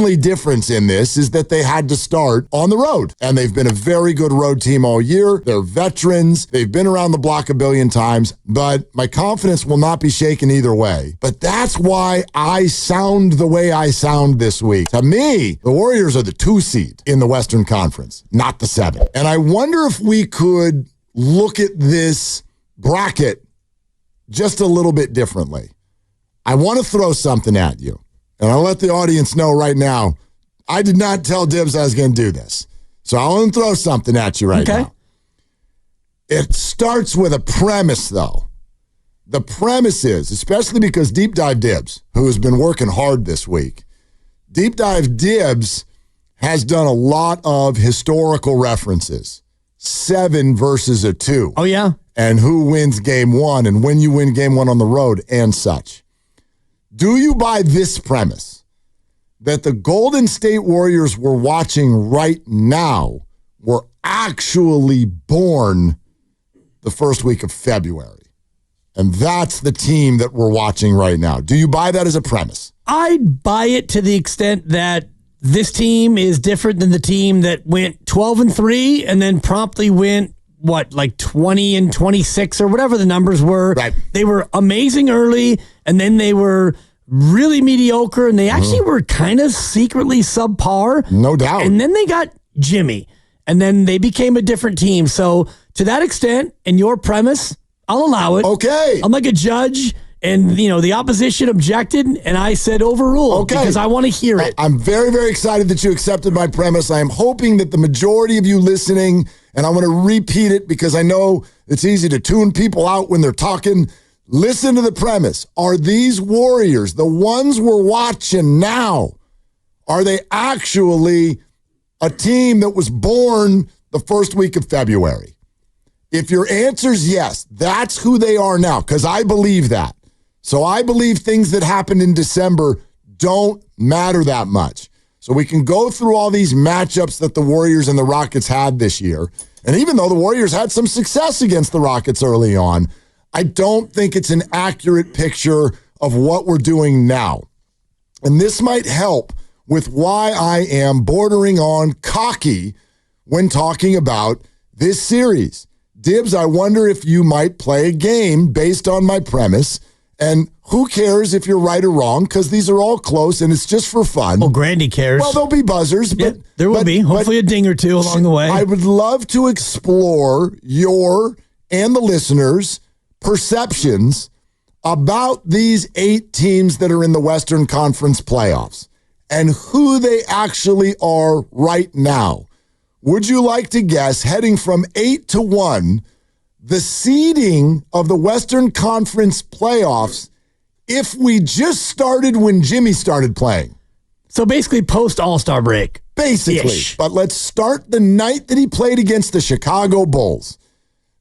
only difference in this is that they had to start on the road. And they've been a very good road team all year. They're veterans. They've been around the block a billion times. But my confidence will not be shaken either way. But that's why I sound the way I sound this week. To me, the Warriors are the 2 seed in the Western Conference, not the 7. And I wonder if we could look at this bracket just a little bit differently. I want to throw something at you. And I'll let the audience know right now, I did not tell Dibs I was going to do this. So I want to throw something at you right now. It starts with a premise, though. The premise is, especially because Deep Dive Dibs, who has been working hard this week, Deep Dive Dibs has done a lot of historical references. 7 versus a 2. Oh, yeah? And who wins game 1 and when you win game 1 on the road and such. Do you buy this premise that the Golden State Warriors we're watching right now were actually born the first week of February? And that's the team that we're watching right now. Do you buy that as a premise? I'd buy it to the extent that this team is different than the team that went 12-3 and then promptly went, 20-26 or whatever the numbers were. Right. They were amazing early, and then they were really mediocre, and they actually were kind of secretly subpar. No doubt. And then they got Jimmy, and then they became a different team. So to that extent, in your premise, I'll allow it. Okay. I'm like a judge, and the opposition objected, and I said overrule because I want to hear it. I'm very, very excited that you accepted my premise. I am hoping that the majority of you listening, and I want to repeat it because I know it's easy to tune people out when they're talking. Listen to the premise. Are these Warriors, the ones we're watching now, are they actually a team that was born the first week of February? If your answer is yes, that's who they are now, because I believe that. So I believe things that happened in December don't matter that much. So we can go through all these matchups that the Warriors and the Rockets had this year. And even though the Warriors had some success against the Rockets early on, I don't think it's an accurate picture of what we're doing now. And this might help with why I am bordering on cocky when talking about this series. Dibs, I wonder if you might play a game based on my premise. And who cares if you're right or wrong, because these are all close and it's just for fun. Well, Grandy cares. Well, there'll be buzzers. But there will be. Hopefully a ding or two along the way. I would love to explore your and the listeners' perceptions about these 8 teams that are in the Western Conference playoffs and who they actually are right now. Would you like to guess, heading from 8-1, the seeding of the Western Conference playoffs if we just started when Jimmy started playing? So basically post All-Star break. Basically. Ish. But let's start the night that he played against the Chicago Bulls.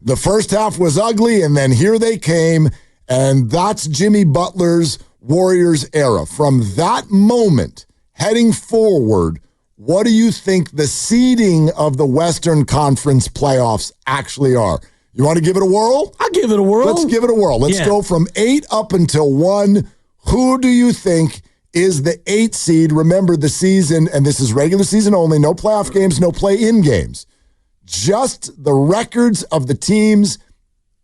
The first half was ugly, and then here they came, and that's Jimmy Butler's Warriors era. From that moment, heading forward, what do you think the seeding of the Western Conference playoffs actually are? You want to give it a whirl? I'll give it a whirl. Let's give it a whirl. Let's go from 8 up until 1. Who do you think is the 8 seed? Remember the season, and this is regular season only, no playoff games, no play-in games. Just the records of the teams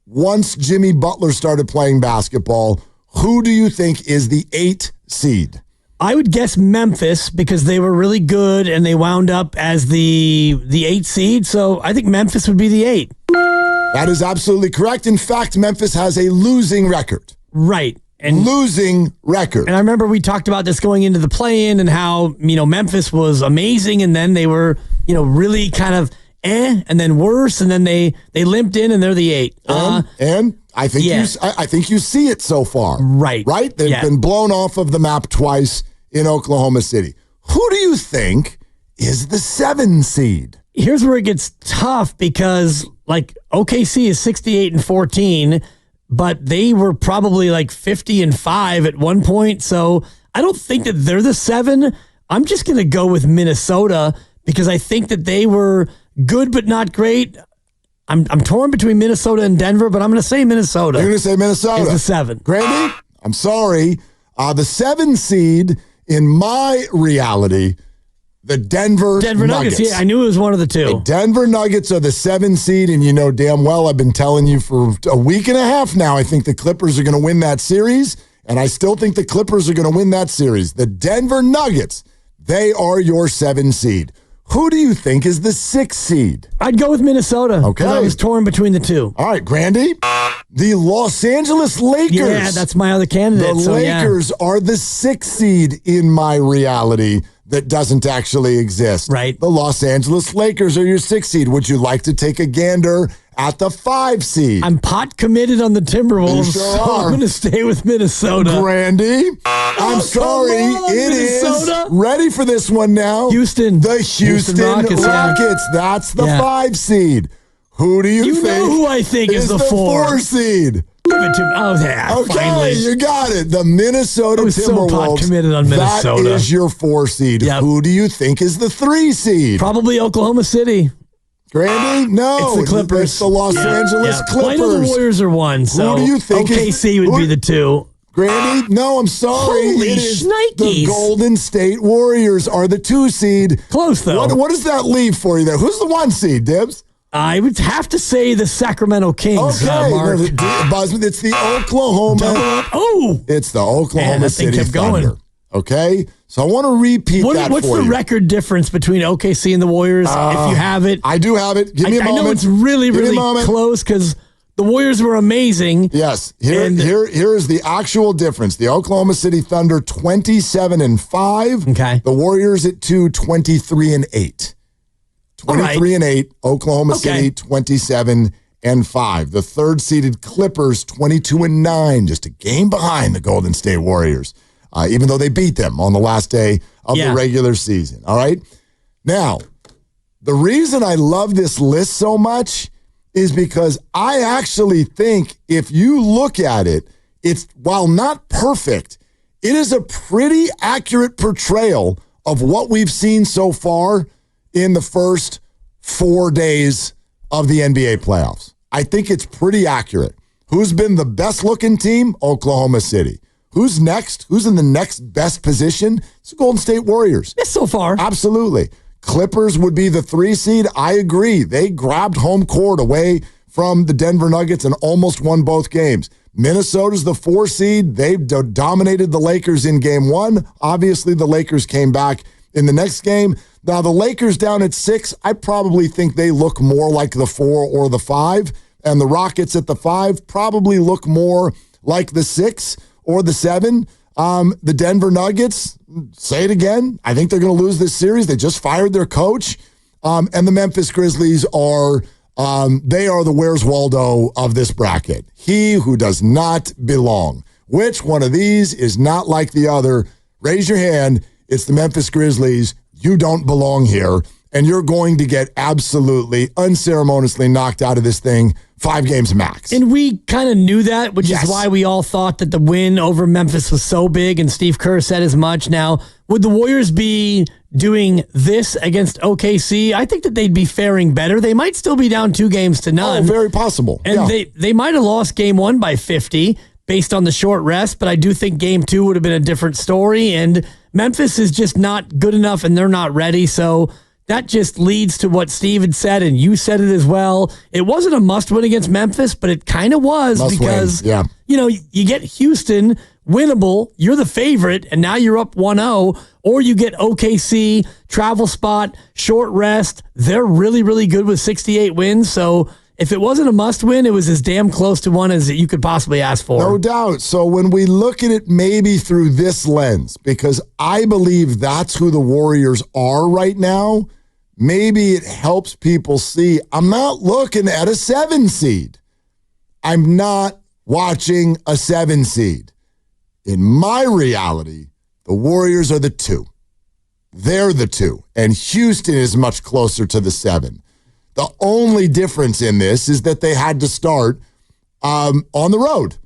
once Jimmy Butler started playing basketball. Who do you think is the 8 seed? I would guess Memphis because they were really good and they wound up as the 8 seed. So I think Memphis would be the 8. That is absolutely correct. In fact, Memphis has a losing record. Right. And losing record. And I remember we talked about this going into the play-in and how, Memphis was amazing and then they were, really kind of and then worse, and then they limped in and they're the 8. And I think I think you see it so far. Right. Right? They've been blown off of the map twice in Oklahoma City. Who do you think is the 7 seed? Here's where it gets tough because OKC is 68-14, but they were probably 50-5 at one point. So I don't think that they're the 7. I'm just going to go with Minnesota because I think that they were good but not great. I'm torn between Minnesota and Denver, but I'm going to say Minnesota. You're going to say Minnesota. Is the 7. Grandy, I'm sorry. The 7 seed In my reality, the Denver Nuggets. Yeah, I knew it was one of the two. The Denver Nuggets are the 7 seed, and you know damn well I've been telling you for a week and a half now, I think the Clippers are going to win that series, and I still think the Clippers are going to win that series. The Denver Nuggets, they are your 7 seed. Who do you think is the 6 seed? I'd go with Minnesota. Okay. I was torn between the two. All right, Grandy. The Los Angeles Lakers. Yeah, that's my other candidate. The Lakers are the 6 seed in my reality that doesn't actually exist. Right. The Los Angeles Lakers are your 6 seed. Would you like to take a gander at the 5 seed? I'm pot committed on the Timberwolves, sure so are. I'm going to stay with Minnesota. Grandy, I'm sorry. It Minnesota. is ready for this one now. Houston. The Houston Rockets. Yeah. That's the 5 seed. Who do you think? You know who I think is the 4 seed? Give it to me. Oh, yeah. Okay, finally. you got it. The Minnesota I was Timberwolves. so pot committed on Minnesota. That is your 4 seed. Yep. Who do you think is the 3 seed? Probably Oklahoma City. Grandy? No. It's the Clippers. It's the Los Angeles Clippers. I know the Warriors are 1, so Who do you think OKC would be the 2. Grandy? No, I'm sorry. Holy it is shnikes. the Golden State Warriors are the 2 seed. Close, though. What does that leave for you there? Who's the 1 seed, Dibs? I would have to say the Sacramento Kings, Okay. Mark. It's the Oklahoma. Oh! It's the Oklahoma City kept Thunder. going. Okay? So I want to repeat that What's for the you. record difference between OKC and the Warriors, if you have it? I do have it. Give me a moment. I know it's really, Give me a really moment. close because the Warriors were amazing. Yes. Here is the actual difference. The Oklahoma City Thunder 27-5. Okay. The Warriors at 23-8. 23-8. Oklahoma City 27-5. The 3rd seeded Clippers 22-9, just a game behind the Golden State Warriors. Even though they beat them on the last day of the regular season. All right. Now, the reason I love this list so much is because I actually think if you look at it, it's, while not perfect, it is a pretty accurate portrayal of what we've seen so far in the first 4 days of the NBA playoffs. I think it's pretty accurate. Who's been the best looking team? Oklahoma City. Who's next? Who's in the next best position? It's the Golden State Warriors. Yes, so far. Absolutely. Clippers would be the 3 seed. I agree. They grabbed home court away from the Denver Nuggets and almost won both games. Minnesota's the 4 seed. They dominated the Lakers in game 1. Obviously, the Lakers came back in the next game. Now, the Lakers down at 6, I probably think they look more like the 4 or the 5. And the Rockets at the 5 probably look more like the 6 or the 7. The Denver Nuggets, say it again, I think they're going to lose this series. They just fired their coach. And the Memphis Grizzlies are, they are the Where's Waldo of this bracket. He who does not belong. Which one of these is not like the other? Raise your hand. It's the Memphis Grizzlies. You don't belong here. And you're going to get absolutely unceremoniously knocked out of this thing 5 games max. And we kind of knew that, which is why we all thought that the win over Memphis was so big, and Steve Kerr said as much. Now, would the Warriors be doing this against OKC? I think that they'd be faring better. They might still be down 2-0. Oh, very possible. And they might have lost game 1 by 50 based on the short rest, but I do think game 2 would have been a different story, and Memphis is just not good enough, and they're not ready, so that just leads to what Steve had said, and you said it as well. It wasn't a must-win against Memphis, but it kind of was because, you know, you get Houston winnable, you're the favorite, and now you're up 1-0, or you get OKC, travel spot, short rest. They're really, really good with 68 wins, so if it wasn't a must-win, it was as damn close to one as you could possibly ask for. No doubt. So when we look at it maybe through this lens, because I believe that's who the Warriors are right now, maybe it helps people see I'm not looking at a 7 seed. I'm not watching a 7 seed. In my reality, the Warriors are the 2. They're the 2. And Houston is much closer to the 7. The only difference in this is that they had to start on the road.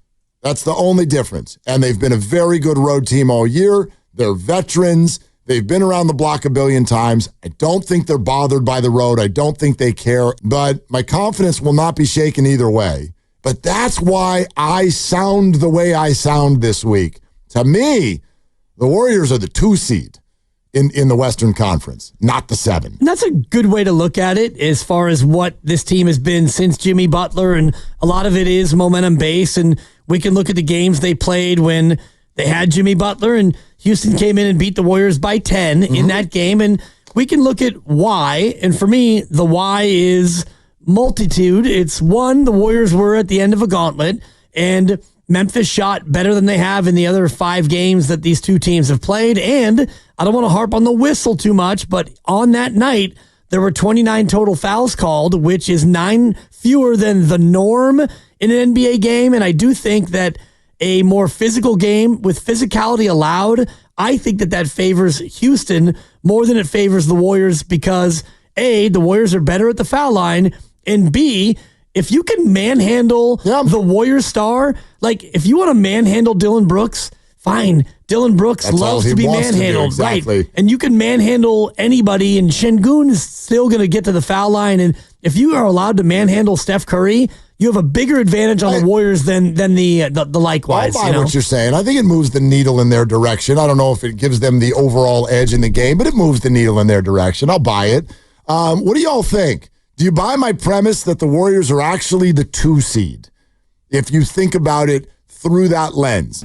That's the only difference. And they've been a very good road team all year. They're veterans. They've been around the block a billion times. I don't think they're bothered by the road. I don't think they care. But my confidence will not be shaken either way. But that's why I sound the way I sound this week. To me, The Warriors are the 2 seed in the Western Conference, not the 7. And that's a good way to look at it as far as what this team has been since Jimmy Butler, and a lot of it is momentum based, and we can look at the games they played when they had Jimmy Butler, and Houston came in and beat the Warriors by 10 in that game, and we can look at why, and for me, the why is multitude. It's one, the Warriors were at the end of a gauntlet, and Memphis shot better than they have in the other 5 games that these two teams have played. And I don't want to harp on the whistle too much, but on that night, there were 29 total fouls called, which is 9 fewer than the norm in an NBA game. And I do think that a more physical game with physicality allowed, I think that favors Houston more than it favors the Warriors because, A, the Warriors are better at the foul line, and B, if you can manhandle the Warriors star, like if you want to manhandle Dylan Brooks, fine. Dylan Brooks loves to be manhandled, exactly. Right? And you can manhandle anybody, and Şengün is still going to get to the foul line. And if you are allowed to manhandle Steph Curry, you have a bigger advantage on the Warriors than the likewise. I buy what you're saying. I think it moves the needle in their direction. I don't know if it gives them the overall edge in the game, but it moves the needle in their direction. I'll buy it. What do y'all think? Do you buy my premise that the Warriors are actually the 2 seed? If you think about it through that lens.